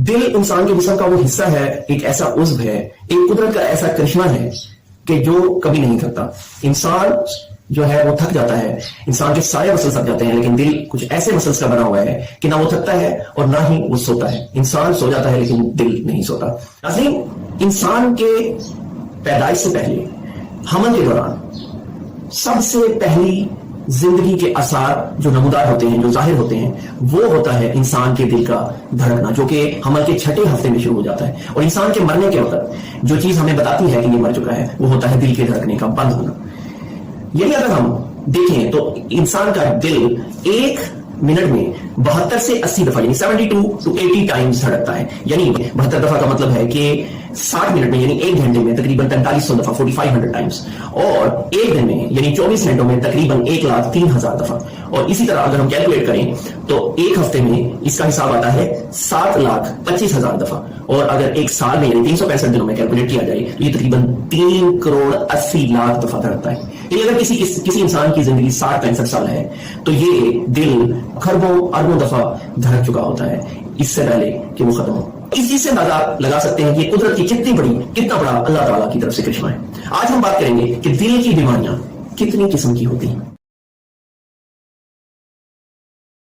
دل انسان کے جسم کا وہ حصہ ہے، ایک ایسا عضو ہے، ایک قدرت کا ایسا کرشمہ ہے کہ جو کبھی نہیں تھکتا۔ انسان جو ہے وہ تھک جاتا ہے، انسان کے سارے مسلس تھک جاتے ہیں، لیکن دل کچھ ایسے مسلس کا بنا ہوا ہے کہ نہ وہ تھکتا ہے اور نہ ہی وہ سوتا ہے۔ انسان سو جاتا ہے لیکن دل نہیں سوتا۔ ناظرین، انسان کے پیدائش سے پہلے، حمل کے دوران، سب سے پہلی زندگی کے آثار جو نمودار ہوتے ہیں، جو ظاہر ہوتے ہیں، وہ ہوتا ہے انسان کے دل کا دھڑکنا، جو کہ حمل کے 6 ہفتے میں شروع ہو جاتا ہے۔ اور انسان کے مرنے کے وقت جو چیز ہمیں بتاتی ہے کہ یہ مر چکا ہے، وہ ہوتا ہے دل کے دھڑکنے کا بند ہونا۔ یعنی اگر ہم دیکھیں تو انسان کا دل 1 منٹ میں 72 سے 80 دفعہ، یعنی 72 to 80 ٹائمز دھڑکتا ہے۔ یعنی 72 دفعہ کا مطلب ہے کہ 60 منٹ میں، یعنی 1 گھنٹے میں تقریباً 4300 دفعہ، 4500 ٹائمز، اور 1 دن میں یعنی 24 گھنٹوں میں تقریباً 1,03,000 دفعہ۔ اور اسی طرح اگر ہم کیلکولیٹ کریں تو 1 ہفتے میں اس کا حساب آتا ہے 7,25,000 دفعہ، اور اگر 1 سال میں یعنی 365 دنوں میں کیلکولیٹ کیا جائے تو یہ تقریباً 3,80,00,000 دفعہ دھڑکتا ہے۔ یعنی اگر کسی انسان کی زندگی 60-65 سال ہے تو یہ دل خربوں اربوں دفعہ دھڑک چکا ہوتا ہے اس سے پہلے کہ وہ ختم ہو۔ اس چیز سے اندازہ لگا سکتے ہیں کہ قدرت کی کتنا بڑا اللہ تعالیٰ کی طرف سے کرشمہ ہے۔ آج ہم بات کریں گے کہ دل کی بیماریاں کتنی قسم کی ہوتی ہیں۔